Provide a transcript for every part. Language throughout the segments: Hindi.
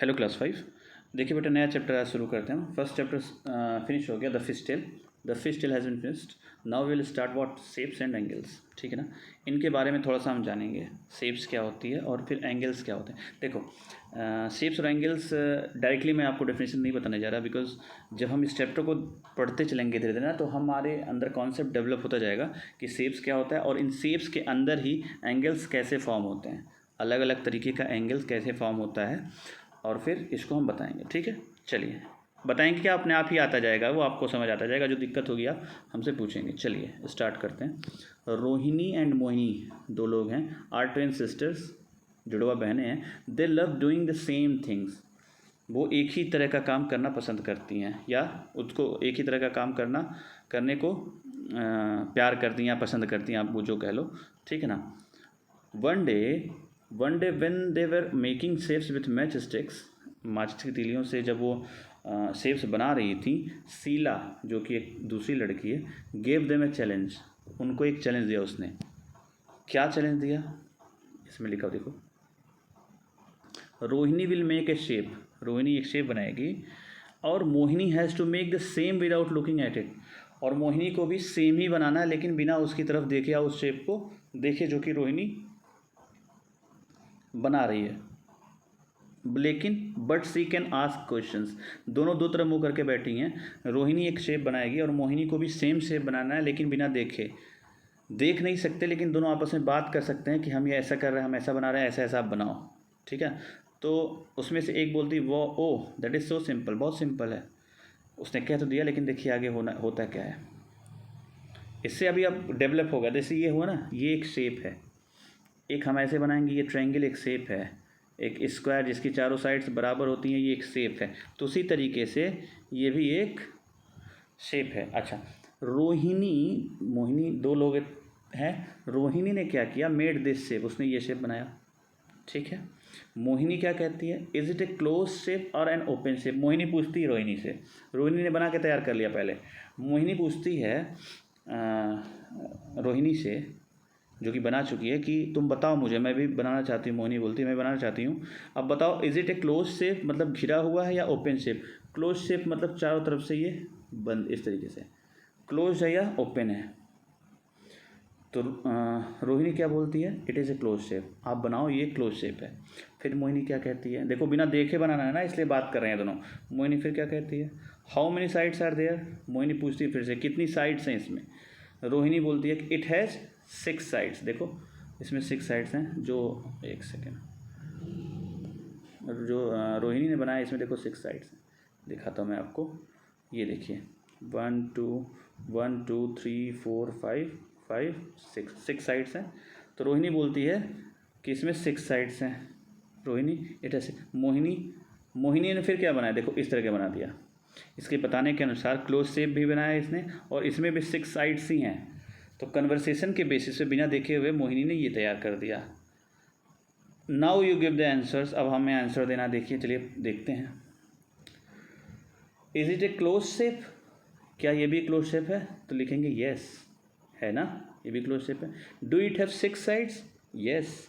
Hello class 5। देखिए बेटा, नया चैप्टर आज शुरू करते हैं। फर्स्ट चैप्टर फिनिश हो गया, the fish tale has been finished. Now will start what shapes and angles. ठीक है ना, इनके बारे में थोड़ा सा हम जानेंगे। शेप्स क्या होती है और फिर एंगल्स क्या होते हैं। देखो, शेप्स और एंगल्स डायरेक्टली मैं आपको डेफिनेशन नहीं बताने जा रहा, बिकॉज जब हम इस चैप्टर को पढ़ते चलेंगे धीरे धीरे ना, तो हमारे अंदर कॉन्सेप्ट डेवलप होता जाएगा कि शेप्स क्या होता है और इन शेप्स के अंदर ही एंगल्स कैसे फॉर्म होते हैं, अलग अलग तरीके का एंगल्स कैसे फॉर्म होता है, और फिर इसको हम बताएंगे। ठीक है, चलिए बताएंगे क्या, अपने आप ही आता जाएगा, वो आपको समझ आता जाएगा। जो दिक्कत होगी आप हमसे पूछेंगे। चलिए स्टार्ट करते हैं। रोहिणी एंड मोहिनी दो लोग हैं, आर ट्विन सिस्टर्स, जुड़वा बहनें हैं। दे love doing the same things. वो एक ही तरह का काम करना पसंद करती हैं, या उसको एक ही तरह का काम करने को प्यार करती हैं या पसंद करती हैं, आप वो जो कह लो। ठीक है ना। One day when they were making shapes with match sticks, माचिस की तीलियों से जब वो शेप्स बना रही थी, शीला जो कि एक दूसरी लड़की है, गेव देम ए चैलेंज, उनको एक चैलेंज दिया उसने। क्या चैलेंज दिया इसमें लिखा हो, देखो। Rohini will make a shape, Rohini एक शेप बनाएगी, और Mohini has to make the same without looking at it, और मोहिनी को भी सेम ही बनाना है लेकिन बिना उसकी तरफ देखे या उस शेप को देखे जो कि रोहिणी बना रही है। लेकिन but she can ask questions, दोनों दो तरफ मुंह करके बैठी हैं। रोहिणी एक शेप बनाएगी और मोहिनी को भी सेम शेप बनाना है लेकिन बिना देखे, देख नहीं सकते लेकिन दोनों आपस में बात कर सकते हैं कि हम ये ऐसा कर रहे हैं, हम ऐसा बना रहे हैं, ऐसा ऐसा आप बनाओ। ठीक है, तो उसमें से एक बोलती वो oh that is so simple, बहुत सिंपल है। उसने कह तो दिया लेकिन देखिए आगे होता क्या है। इससे अभी अब डेवलप होगा। जैसे ये हुआ ना, ये एक शेप है, एक हम ऐसे बनाएंगे, ये ट्रायंगल एक शेप है, एक स्क्वायर जिसकी चारों साइड्स बराबर होती हैं, ये एक शेप है। तो उसी तरीके से ये भी एक शेप है। अच्छा, रोहिणी मोहिनी दो लोग हैं। रोहिणी ने क्या किया, मेड दिस शेप, उसने ये शेप बनाया। ठीक है, मोहिनी क्या कहती है, is it A close shape और एन ओपन शेप। मोहिनी पूछती है रोहिणी से, रोहिणी ने बना के तैयार कर लिया पहले। मोहिनी पूछती है रोहिणी से, जो कि बना चुकी है, कि तुम बताओ मुझे, मैं भी बनाना चाहती हूँ। मोहिनी बोलती है मैं बनाना चाहती हूँ, अब बताओ is it A close shape मतलब घिरा हुआ है या ओपन शेप। क्लोज शेप मतलब चारों तरफ से ये बंद, इस तरीके से क्लोज है या ओपन है। तो रोहिणी क्या बोलती है, it is a close shape, आप बनाओ ये क्लोज शेप है। फिर मोहिनी क्या कहती है, देखो बिना देखे बनाना है ना, इसलिए बात कर रहे हैं दोनों। मोहिनी फिर क्या कहती है, how many sides are there. Mohini पूछती है फिर से, कितनी साइड्स हैं इसमें। रोहिणी बोलती है इट हैज़ 6 साइड्स। देखो इसमें 6 साइड्स हैं, जो एक सेकेंड, जो रोहिणी ने बनाया इसमें देखो 6 साइड्स हैं। दिखाता हूँ मैं आपको, ये देखिए 1 2 3 4 5 6 साइड्स हैं। तो रोहिणी बोलती है कि इसमें 6 साइड्स हैं। रोहिणी इट है, मोहिनी ने फिर क्या बनाया, देखो इस तरह का बना दिया। इसके बताने के अनुसार क्लोज शेप भी बनाया इसने, और इसमें भी 6 साइड्स ही हैं। तो कन्वर्सेशन के बेसिस पे बिना देखे हुए मोहिनी ने ये तैयार कर दिया। Now you give the answers, अब हमें आंसर देना। देखिए चलिए देखते हैं। Is it A close shape, क्या ये भी क्लोज शेप है, तो लिखेंगे येस, है ना, ये भी क्लोज शेप है। Do it have 6 sides, yes,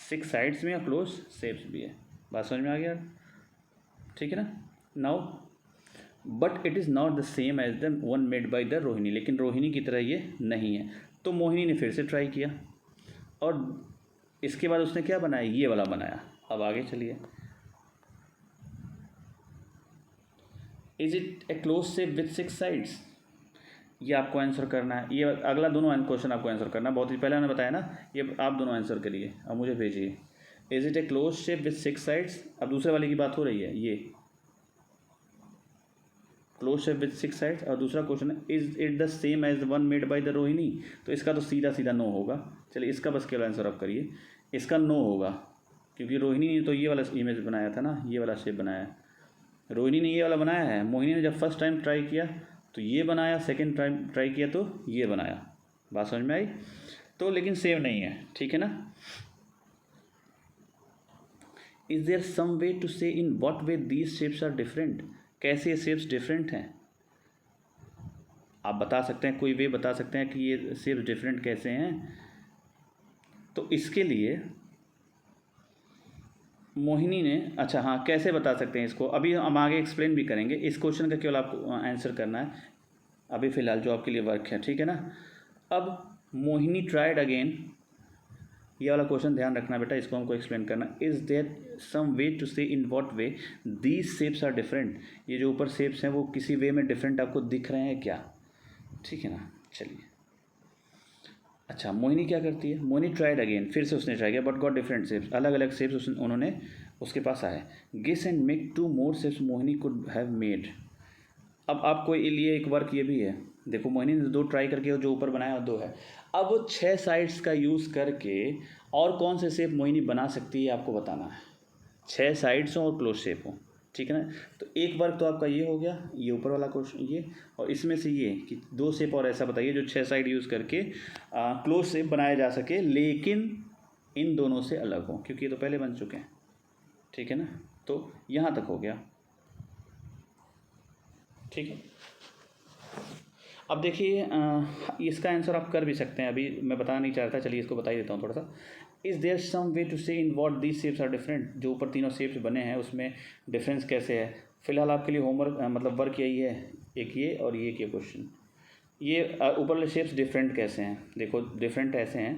6 sides में या क्लोज शेप्स भी है। बात समझ में आ गया, ठीक है ना। Now but it is not the same as the one made by the Rohini, लेकिन रोहिणी की तरह ये नहीं है। तो मोहिनी ने फिर से ट्राई किया, और इसके बाद उसने क्या बनाया, ये वाला बनाया। अब आगे चलिए, is it A close shape with 6 sides, ये आपको आंसर करना है। ये अगला दोनों क्वेश्चन आपको आंसर करना है, बहुत ही पहले मैंने बताया ना, ये आप दोनों आंसर करिए, अब मुझे भेजिए। Is it A close shape with 6 sides, अब दूसरे वाले की बात हो रही है, ये क्लोज शेप विथ 6 साइड्स। और दूसरा क्वेश्चन है, is it the same as the one made by the Rohini. तो इसका तो सीधा सीधा नो होगा। चलिए इसका बस केवल आंसर आप करिए, इसका नो होगा, क्योंकि रोहिणी ने तो ये वाला इमेज बनाया था ना, ये वाला शेप बनाया। रोहिणी ने ये वाला बनाया है, मोहिनी ने जब फर्स्ट टाइम ट्राई किया तो ये बनाया, सेकेंड टाइम ट्राई किया तो ये बनाया। बात समझ में आई। तो लेकिन सेम नहीं है, ठीक है ना। Is there some way to say in what way these shapes are different, कैसे ये शेप्स डिफरेंट हैं। आप बता सकते हैं, कोई वे बता सकते हैं कि ये शेप्स डिफरेंट कैसे हैं। तो इसके लिए मोहिनी ने, अच्छा हाँ, कैसे बता सकते हैं इसको, अभी हम आगे एक्सप्लेन भी करेंगे। इस क्वेश्चन का केवल आपको आंसर करना है अभी फ़िलहाल जो आपके लिए वर्क है, ठीक है ना। अब मोहिनी ट्राइड अगेन, ये वाला क्वेश्चन ध्यान रखना बेटा, इसको हमको एक्सप्लेन करना। Is there some way to say in what way these shapes are different, ये जो ऊपर शेप्स हैं वो किसी वे में डिफरेंट आपको दिख रहे हैं क्या, ठीक है ना। चलिए, अच्छा मोहिनी क्या करती है, मोहिनी ट्राइड अगेन, फिर से उसने ट्राई किया बट गॉट डिफरेंट शेप्स, अलग अलग शेप्स उन्होंने उसके पास आए। Guess and make 2 more shapes Mohini could have made. अब आपको लिए एक वर्क ये भी है, देखो मोहिनी ने 2 ट्राई करके जो ऊपर बनाया 2 है। अब वो 6 साइड्स का यूज़ करके और कौन से शेप मोहिनी बना सकती है आपको बताना है। 6 साइड्स हों और क्लोज शेप हो, ठीक है ना। तो एक वर्क तो आपका ये हो गया, ये ऊपर वाला क्वेश्चन ये, और इसमें से ये कि 2 शेप और ऐसा बताइए जो 6 साइड यूज़ करके क्लोज शेप बनाया जा सके, लेकिन इन दोनों से अलग हो, क्योंकि ये तो पहले बन चुके हैं, ठीक है ना। तो यहाँ तक हो गया, ठीक है। अब देखिए इसका आंसर आप कर भी सकते हैं, अभी मैं बताना नहीं चाह रहा था, चलिए इसको बता ही देता हूँ थोड़ा सा। Is there some way to say in what these shapes are different, जो ऊपर तीनों शेप्स बने हैं उसमें डिफरेंस कैसे है। फिलहाल आपके लिए होमवर्क मतलब वर्क यही है, एक ये और ये क्वेश्चन। ये ऊपर वाले शेप्स डिफरेंट कैसे हैं, देखो डिफरेंट ऐसे हैं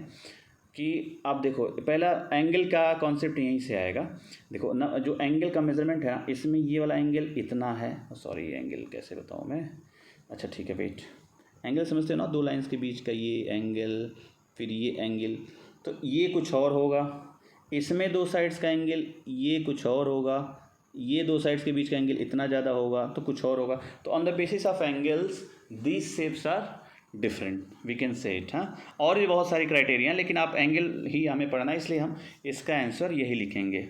कि आप देखो पहला एंगल का कॉन्सेप्ट यहीं से आएगा। देखो ना, जो एंगल का मेजरमेंट है ना, इसमें ये वाला एंगल इतना है, सॉरी एंगल कैसे बताऊँ मैं, अच्छा ठीक है वेट, एंगल समझते हो ना, 2 लाइंस के बीच का ये एंगल, फिर ये एंगल, तो ये कुछ और होगा, इसमें 2 साइड्स का एंगल ये कुछ और होगा, ये 2 साइड्स के बीच का एंगल इतना ज़्यादा होगा तो कुछ और होगा। तो on the basis of angles these shapes are different, we can say it. हाँ, और भी बहुत सारी क्राइटेरिया, लेकिन आप एंगल ही हमें पढ़ना है, इसलिए हम इसका आंसर यही लिखेंगे।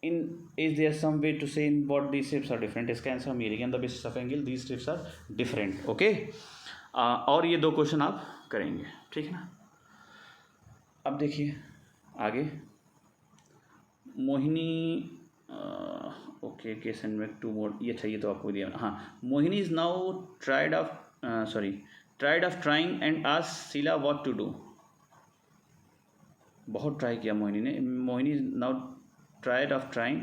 In is there some way to say in what these shapes are different, इसका आंसर हम ये लिखेंगे, on the basis of angle these shapes are different, okay. और ये 2 क्वेश्चन आप करेंगे, ठीक है ना। अब देखिए आगे, Mohini okay case and make 2 more, ये चाहिए तो आपको दिया, हाँ। Mohini is now tried of trying and asked Sheela what to do. बहुत ट्राई किया मोहिनी ने, Mohini is now tired of trying,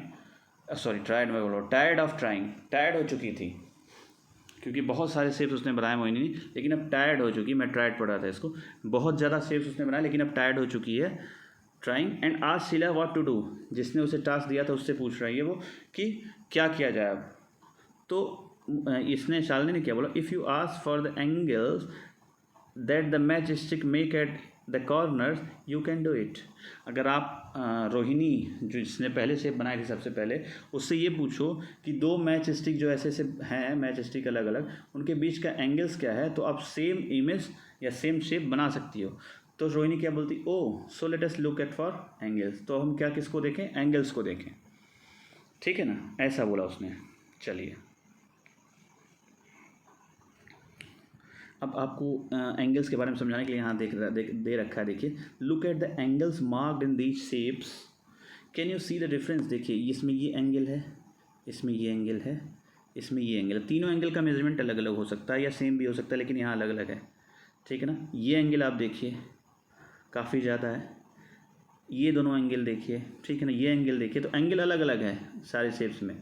tired हो चुकी थी, क्योंकि बहुत सारे शेप्स उसने बनाए मोहिनी ने, लेकिन अब टायर्ड हो चुकी, मैं ट्राइड पढ़ रहा था इसको, बहुत ज़्यादा शेप्स उसने बनाए लेकिन अब टायर्ड हो चुकी है। Trying and asked Sheela what to do, जिसने उसे टास्क दिया था उससे पूछ रही है वो कि क्या किया जाए अब। तो इसने शालिनी ने क्या बोला, if you ask for the angles that the match stick make at the corner you can do it. अगर आप रोहिणी जो जिसने पहले शेप बनाई थी सबसे पहले, उससे ये पूछो कि 2 मैच स्टिक जो ऐसे ऐसे हैं, मैच स्टिक अलग अलग, उनके बीच का एंगल्स क्या है, तो आप सेम इमेज या सेम शेप बना सकती हो। तो रोहिणी क्या बोलती, oh so let us look at for angles, तो हम क्या किसको देखें, एंगल्स को देखें, ठीक है ना, ऐसा बोला उसने। चलिए अब आपको एंगल्स के बारे में समझाने के लिए यहाँ दे रखा है, देखिए, look at the angles marked in these shapes, can you see the difference. देखिए इसमें ये एंगल है, इसमें ये एंगल है, इसमें ये एंगल है, तीनों एंगल का मेजरमेंट अलग अलग हो सकता है या सेम भी हो सकता है, लेकिन यहाँ अलग अलग है, ठीक है ना। ये एंगल आप देखिए काफ़ी ज़्यादा है, ये दोनों एंगल देखिए, ठीक है ना, ये एंगल देखिए, तो एंगल अलग अलग है सारे शेप्स में,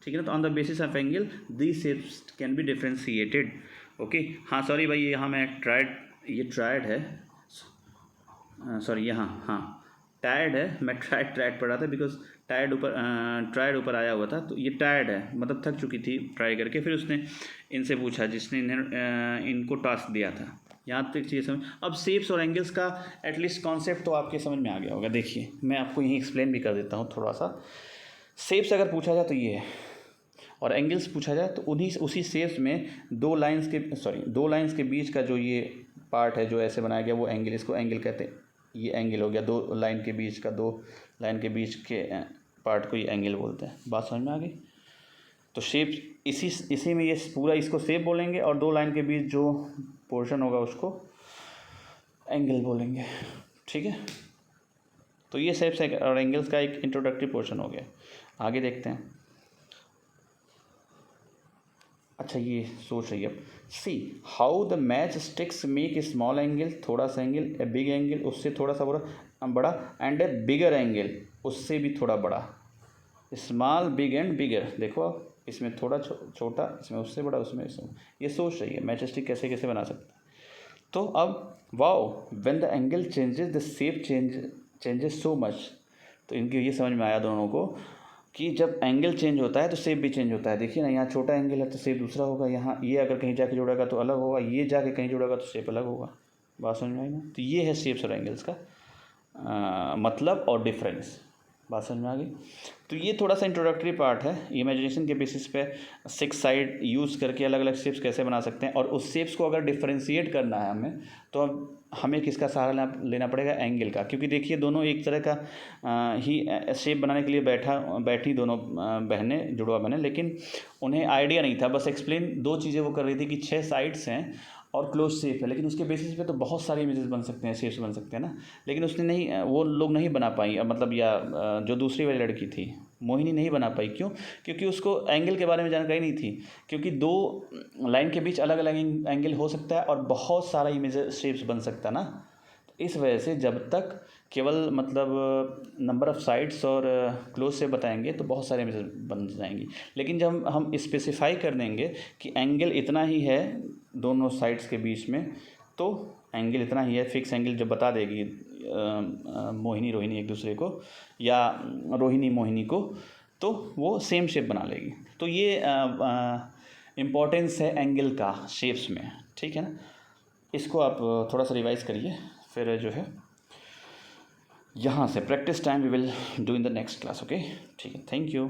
ठीक है ना। तो on the basis of angle these shapes can be differentiated, okay. हाँ सॉरी भाई, यहाँ मैं ये ट्रायड है, सॉरी यहाँ हाँ टायर्ड है, मैं ट्रायड पढ़ा था, बिकॉज ट्रायड ऊपर आया हुआ था, तो ये टायर्ड है मतलब थक चुकी थी ट्राई करके। फिर उसने इनसे पूछा जिसने इनको टास्क दिया था, यहाँ तक चीज़ समझ। अब शेप्स और एंगल्स का एटलीस्ट कॉन्सेप्ट तो आपके समझ में आ गया होगा। देखिए मैं आपको यहीं एक्सप्लेन भी कर देता हूँ थोड़ा सा। शेप्स अगर पूछा जाए तो ये है, और एंगल्स पूछा जाए तो उसी शेप्स में 2 लाइंस के बीच का जो ये पार्ट है जो ऐसे बनाया गया वो एंगल, इसको एंगल कहते हैं। ये एंगल हो गया, 2 लाइन के बीच के पार्ट को ये एंगल बोलते हैं। बात समझ में आ गई। तो शेप इसी में ये पूरा इसको शेप बोलेंगे, और 2 लाइन के बीच जो पोर्शन होगा उसको एंगल बोलेंगे, ठीक है। तो ये शेप्स और एंगल्स का एक इंट्रोडक्टरी पोर्शन हो गया। आगे देखते हैं। अच्छा ये सोच रही है अब, see how the match sticks make a small angle, थोड़ा सा एंगल, ए बिग एंगल, उससे थोड़ा सा बड़ा, बड़ा, एंड ए बिगर एंगल, उससे भी थोड़ा बड़ा। स्मॉल, बिग एंड बिगर, देखो आप, इसमें थोड़ा छोटा, इसमें उससे बड़ा, उसमें ये सोच रही है मैचस्टिक कैसे कैसे बना सकते हैं। तो अब wow, when the angle changes the shape changes so much. तो इनके ये समझ में आया दोनों को कि जब एंगल चेंज होता है तो शेप भी चेंज होता है। देखिए ना, यहाँ छोटा एंगल है तो शेप दूसरा होगा, यहाँ ये अगर कहीं जाके जुड़ेगा तो अलग होगा, ये जाके कहीं जुड़ेगा तो शेप अलग होगा। बात समझ में आई ना? तो ये है शेप्स और एंगल्स का मतलब और डिफरेंस। बात समझ में आ गई? तो ये थोड़ा सा इंट्रोडक्टरी पार्ट है। इमेजिनेशन के बेसिस पे 6 साइड यूज़ करके अलग अलग शेप्स कैसे बना सकते हैं, और उस शेप्स को अगर डिफ्रेंशिएट करना है हमें, तो अब हमें किसका सहारा लेना पड़ेगा? एंगल का। क्योंकि देखिए दोनों एक तरह का ही शेप बनाने के लिए बैठी दोनों बहनें, जुड़वा बहनें, लेकिन उन्हें आइडिया नहीं था। बस एक्सप्लेन 2 चीज़ें वो कर रही थी कि 6 साइड्स हैं और क्लोज शेप है, लेकिन उसके बेसिस पे तो बहुत सारे इमेजेस बन सकते हैं, शेप्स बन सकते हैं ना। लेकिन उसने नहीं, वो लोग नहीं बना पाई, मतलब या जो दूसरी वाली लड़की थी मोहिनी नहीं बना पाई। क्यों? क्योंकि उसको एंगल के बारे में जानकारी नहीं थी। क्योंकि 2 लाइन के बीच अलग अलग एंगल हो सकता है और बहुत सारा इमेज शेप्स बन सकता है ना। इस वजह से जब तक केवल मतलब नंबर ऑफ़ साइड्स और क्लोज से बताएंगे तो बहुत सारे इमेजेस बन जाएंगी। लेकिन जब हम स्पेसिफाई कर देंगे कि एंगल इतना ही है दोनों साइड्स के बीच में, तो एंगल इतना ही है, फिक्स एंगल जब बता देगी रोहिणी एक दूसरे को, या रोहिणी मोहिनी को, तो वो सेम शेप बना लेगी। तो ये इम्पोर्टेंस है एंगल का शेप्स में, ठीक है ना। इसको आप थोड़ा सा रिवाइज करिए, फिर जो है यहाँ से practice time we will do in the next class. Okay, ठीक है, थैंक यू।